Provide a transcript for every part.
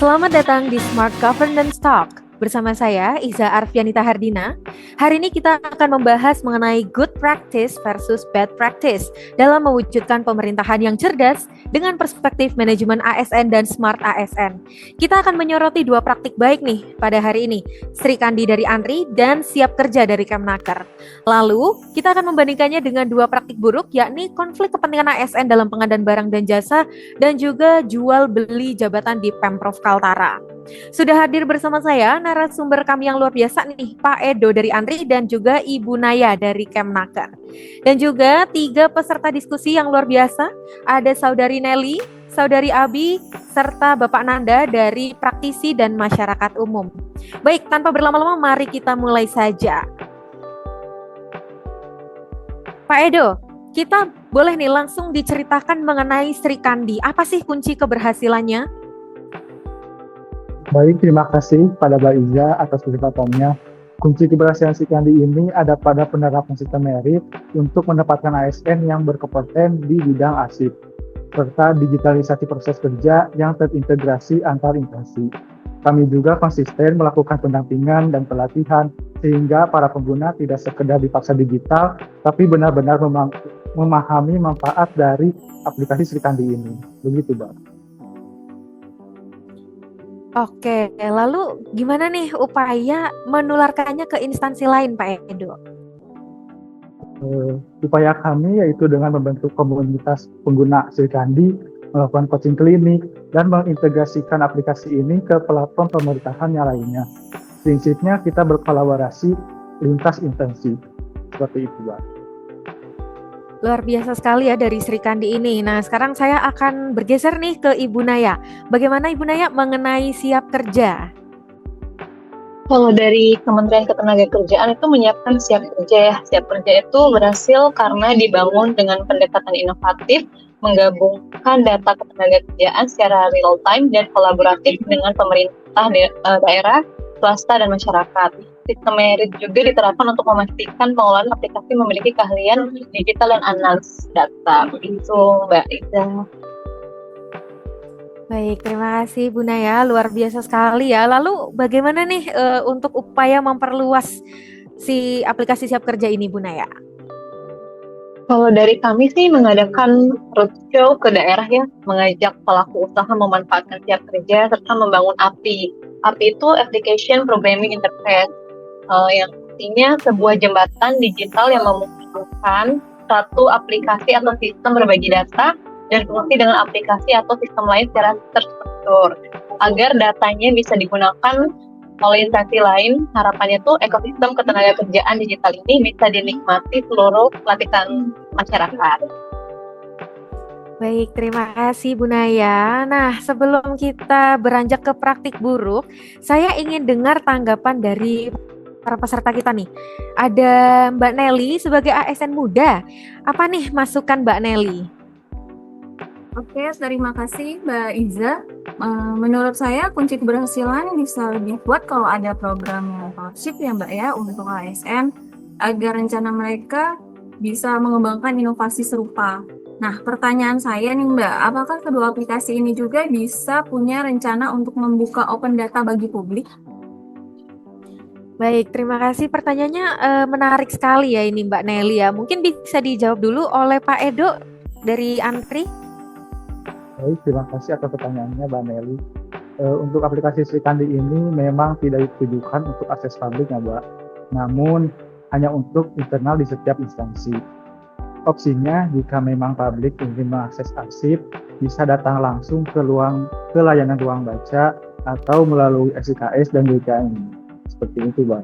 Selamat datang di Smart Governance Talk. Bersama saya, Iza Arfianita Hardina. Hari ini kita akan membahas mengenai good practice versus bad practice dalam mewujudkan pemerintahan yang cerdas dengan perspektif manajemen ASN dan Smart ASN. Kita akan menyoroti dua praktik baik nih pada hari ini, Sri Kandi dari ANRI dan Siap Kerja dari Kemnaker. Lalu, kita akan membandingkannya dengan dua praktik buruk, yakni konflik kepentingan ASN dalam pengadaan barang dan jasa dan juga jual beli jabatan di Pemprov Kaltara. Sudah hadir bersama saya narasumber kami yang luar biasa nih, Pak Edo dari ANRI dan juga Ibu Naya dari Kemnaker. Dan juga tiga peserta diskusi yang luar biasa, ada Saudari Nelly, Saudari Abi, serta Bapak Nanda dari praktisi dan masyarakat umum. Baik, tanpa berlama-lama mari kita mulai saja. Pak Edo, kita boleh nih langsung diceritakan mengenai Sri Kandi. Apa sih kunci keberhasilannya? Baik, terima kasih pada Mbak Iza atas kesempatannya. Kunci keberhasilan Sri Kandi ini ada pada penerapan sistem merit untuk mendapatkan ASN yang berkompeten di bidang arsip, serta digitalisasi proses kerja yang terintegrasi antar instansi. Kami juga konsisten melakukan pendampingan dan pelatihan sehingga para pengguna tidak sekedar dipaksa digital, tapi benar-benar memahami manfaat dari aplikasi Sri Kandi ini. Begitu, Mbak. Oke, lalu gimana nih upaya menularkannya ke instansi lain, Pak Edo? Upaya kami yaitu dengan membentuk komunitas pengguna Sri Kandi, melakukan coaching klinik, dan mengintegrasikan aplikasi ini ke platform pemerintahan yang lainnya. Prinsipnya kita berkolaborasi lintas instansi. Seperti itu, Mbak. Luar biasa sekali ya dari Sri Kandi ini. Nah, sekarang saya akan bergeser nih ke Ibu Naya. Bagaimana Ibu Naya mengenai Siap Kerja? Kalau dari Kementerian Ketenagakerjaan itu menyiapkan Siap Kerja ya. Siap Kerja itu berhasil karena dibangun dengan pendekatan inovatif, menggabungkan data ketenagakerjaan secara real time dan kolaboratif dengan pemerintah daerah, swasta, dan masyarakat. Sistem merit juga diterapkan untuk memastikan pengelolaan aplikasi memiliki keahlian digital dan analisis data. Begitu, Mbak Iza. Baik, terima kasih Bu Naya, luar biasa sekali ya. Lalu bagaimana nih untuk upaya memperluas si aplikasi Siap Kerja ini Bu Naya? Kalau dari kami sih mengadakan roadshow ke daerah ya, mengajak pelaku usaha memanfaatkan Siap Kerja serta membangun API. API itu Application Programming Interface, yang artinya sebuah jembatan digital yang memungkinkan satu aplikasi atau sistem berbagi data dan fungsi dengan aplikasi atau sistem lain secara terstruktur agar datanya bisa digunakan oleh instansi lain. Harapannya tuh ekosistem ketenagakerjaan digital ini bisa dinikmati seluruh lapisan masyarakat. Baik, terima kasih Bu Naya. Nah, sebelum kita beranjak ke praktik buruk, saya ingin dengar tanggapan dari para peserta kita nih. Ada Mbak Nelly sebagai ASN muda. Apa nih masukan Mbak Nelly? Oke, terima kasih Mbak Iza. Menurut saya kunci keberhasilan bisa lebih kuat kalau ada program yang partnership ya Mbak ya untuk ASN agar rencana mereka bisa mengembangkan inovasi serupa. Nah, pertanyaan saya nih Mbak, apakah kedua aplikasi ini juga bisa punya rencana untuk membuka open data bagi publik? Baik, terima kasih. Pertanyaannya menarik sekali ya ini Mbak Nelly ya. Mungkin bisa dijawab dulu oleh Pak Edo dari ANRI. Baik, terima kasih atas pertanyaannya Mbak Nelly. Untuk aplikasi Sri Kandi ini memang tidak ditujukan untuk akses publik ya Mbak, namun hanya untuk internal di setiap instansi. Opsinya jika memang publik ingin mengakses arsip, bisa datang langsung ke layanan ruang baca atau melalui SIKS dan GKN. Seperti itu, Mbak.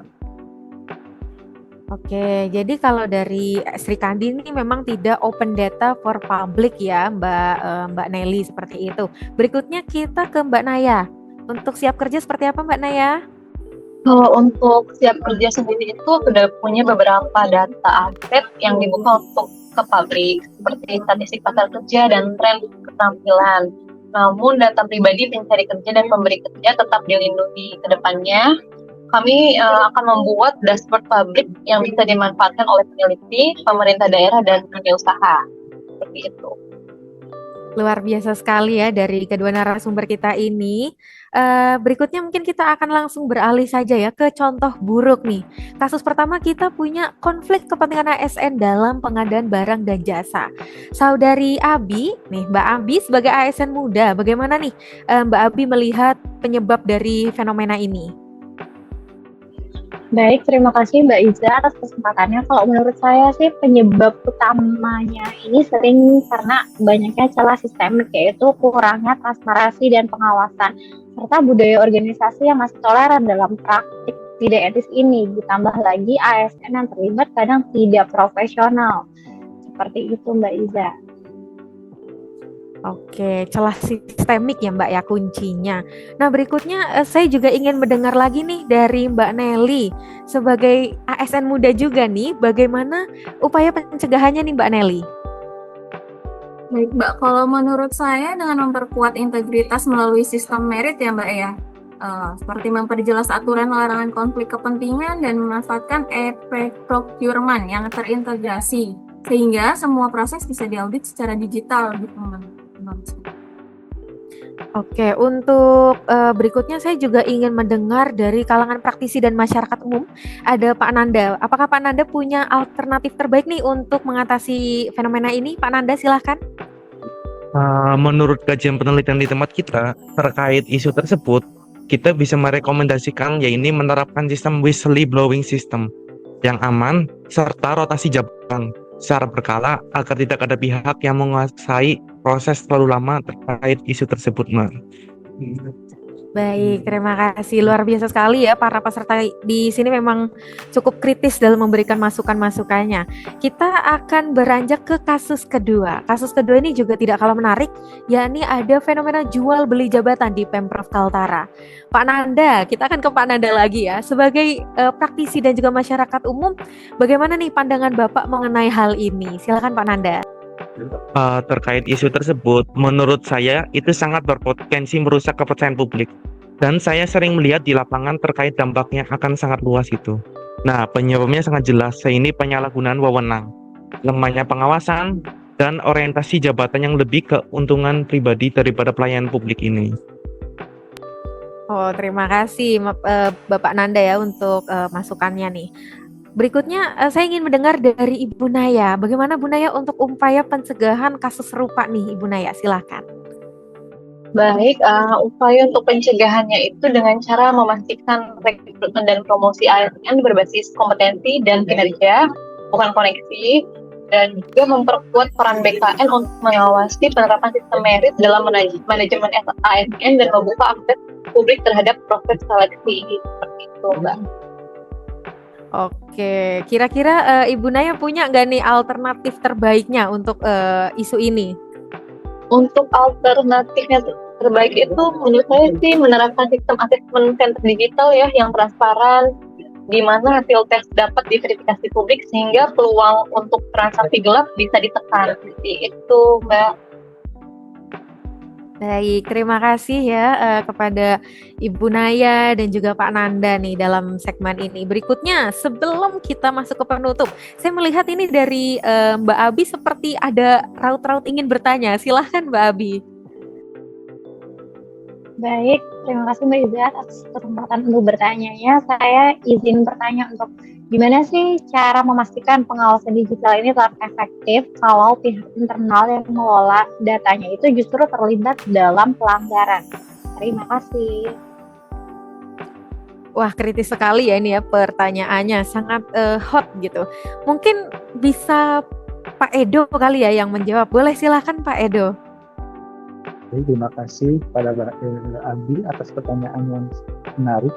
Oke, jadi kalau dari Sri Kandi ini memang tidak open data for public ya, Mbak Nelly seperti itu. Berikutnya kita ke Mbak Naya. Untuk Siap Kerja seperti apa Mbak Naya? Kalau untuk Siap Kerja sendiri itu sudah punya beberapa data aset yang dibuka untuk ke publik, seperti statistik pasar kerja dan tren keterampilan. Namun data pribadi pencari kerja dan pemberi kerja tetap dilindungi. Ke depannya kami akan membuat dashboard publik yang bisa dimanfaatkan oleh peneliti, pemerintah daerah, dan dunia usaha. Seperti itu. Luar biasa sekali ya dari kedua narasumber kita ini. Berikutnya mungkin kita akan langsung beralih saja ya ke contoh buruk nih. Kasus pertama kita punya konflik kepentingan ASN dalam pengadaan barang dan jasa. Saudari Abi, nih Mbak Abi sebagai ASN muda, bagaimana nih Mbak Abi melihat penyebab dari fenomena ini? Baik, terima kasih Mbak Iza atas kesempatannya. Kalau menurut saya sih penyebab utamanya ini sering karena banyaknya celah sistemik, yaitu kurangnya transparansi dan pengawasan, serta budaya organisasi yang masih toleran dalam praktik tidak etis ini. Ditambah lagi ASN yang terlibat kadang tidak profesional. Seperti itu Mbak Iza. Oke, celah sistemik ya Mbak ya kuncinya. Nah berikutnya saya juga ingin mendengar lagi nih dari Mbak Nelly sebagai ASN muda juga nih, bagaimana upaya pencegahannya nih Mbak Nelly? Baik, Mbak. Kalau menurut saya dengan memperkuat integritas melalui sistem merit ya, Mbak ya. Seperti memperjelas aturan larangan konflik kepentingan dan memanfaatkan e-procurement yang terintegrasi sehingga semua proses bisa diaudit secara digital gitu, Mbak. Oke, untuk berikutnya saya juga ingin mendengar dari kalangan praktisi dan masyarakat umum. Ada Pak Nanda. Apakah Pak Nanda punya alternatif terbaik nih untuk mengatasi fenomena ini? Pak Nanda silahkan. Menurut kajian penelitian di tempat kita terkait isu tersebut, kita bisa merekomendasikan yaitu menerapkan sistem whistleblowing system yang aman serta rotasi jabatan secara berkala agar tidak ada pihak yang menguasai proses terlalu lama terkait isu tersebut, Mbak. Baik, terima kasih. Luar biasa sekali ya para peserta di sini memang cukup kritis dalam memberikan masukan-masukannya. Kita akan beranjak ke kasus kedua. Kasus kedua ini juga tidak kalah menarik, yakni ada fenomena jual beli jabatan di Pemprov Kaltara. Pak Nanda, kita akan ke Pak Nanda lagi ya. Sebagai praktisi dan juga masyarakat umum, bagaimana nih pandangan Bapak mengenai hal ini? Silakan Pak Nanda. Terkait isu tersebut, menurut saya itu sangat berpotensi merusak kepercayaan publik. Dan saya sering melihat di lapangan terkait dampaknya akan sangat luas itu. Nah, penyebabnya sangat jelas, yaitu penyalahgunaan wewenang, lemahnya pengawasan, dan orientasi jabatan yang lebih ke keuntungan pribadi daripada pelayanan publik ini. Oh, terima kasih Bapak Nanda ya untuk masukannya nih. Berikutnya saya ingin mendengar dari Ibu Naya. Bagaimana Bu Naya untuk upaya pencegahan kasus serupa nih Ibu Naya? Silahkan. Baik, upaya untuk pencegahannya itu dengan cara memastikan rekrutmen dan promosi ASN berbasis kompetensi dan kinerja, bukan koneksi, dan juga memperkuat peran BKN untuk mengawasi penerapan sistem merit dalam manajemen ASN dan membuka akses publik terhadap proses seleksi. Seperti itu, Mbak. Oke, kira-kira Ibu Naya punya nggak nih alternatif terbaiknya untuk isu ini? Untuk alternatifnya terbaik itu menurut saya sih menerapkan sistem asesmen center digital ya yang transparan, di mana hasil tes dapat diverifikasi publik sehingga peluang untuk transaksi gelap bisa ditekan. Seperti itu, Mbak. Baik, terima kasih ya kepada Ibu Naya dan juga Pak Nanda nih dalam segmen ini. Berikutnya, sebelum kita masuk ke penutup, saya melihat ini dari Mbak Abi seperti ada raut-raut ingin bertanya. Silahkan Mbak Abi. Baik, terima kasih Mbak Iza atas kesempatan untuk bertanya-nya. Saya izin bertanya untuk gimana sih cara memastikan pengawasan digital ini tetap efektif kalau pihak internal yang mengelola datanya itu justru terlibat dalam pelanggaran. Terima kasih. Wah, kritis sekali ya ini ya pertanyaannya, sangat hot gitu. Mungkin bisa Pak Edo kali ya yang menjawab. Boleh silahkan Pak Edo. Jadi, terima kasih pada Mbak Abi atas pertanyaan yang menarik.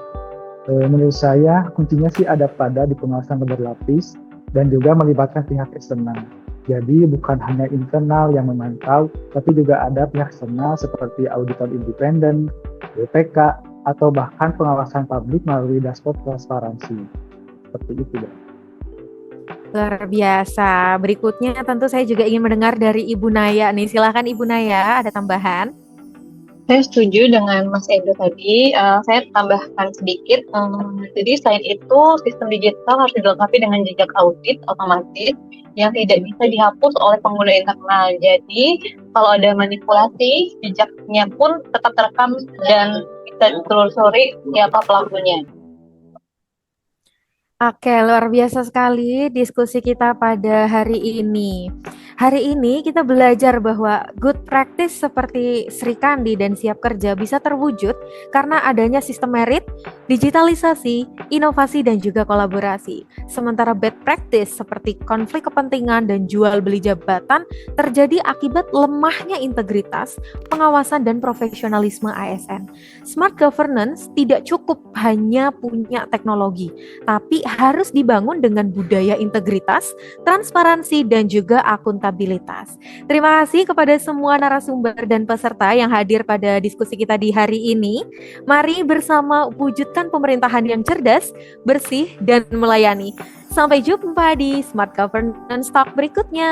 Menurut saya kuncinya sih ada pada di pengawasan berlapis dan juga melibatkan pihak eksternal. Jadi bukan hanya internal yang memantau, tapi juga ada pihak eksternal seperti auditor independen, BPK, atau bahkan pengawasan publik melalui dashboard transparansi. Seperti itu, Mbak. Luar biasa. Berikutnya tentu saya juga ingin mendengar dari Ibu Naya nih. Silakan Ibu Naya, ada tambahan? Saya setuju dengan Mas Edo tadi. Saya tambahkan sedikit. Jadi selain itu, sistem digital harus dilengkapi dengan jejak audit otomatis yang tidak bisa dihapus oleh pengguna internal. Jadi kalau ada manipulasi, jejaknya pun tetap terekam dan bisa ditelusuri siapa pelakunya. Oke, luar biasa sekali diskusi kita pada hari ini. Hari ini kita belajar bahwa good practice seperti Sri Kandi dan Siap Kerja bisa terwujud karena adanya sistem merit, digitalisasi, inovasi, dan juga kolaborasi. Sementara bad practice seperti konflik kepentingan dan jual beli jabatan terjadi akibat lemahnya integritas, pengawasan, dan profesionalisme ASN. Smart governance tidak cukup hanya punya teknologi, tapi harus dibangun dengan budaya integritas, transparansi, dan juga akuntabilitas. Terima kasih kepada semua narasumber dan peserta yang hadir pada diskusi kita di hari ini. Mari bersama wujudkan pemerintahan yang cerdas, bersih, dan melayani. Sampai jumpa di Smart Governance Talk berikutnya.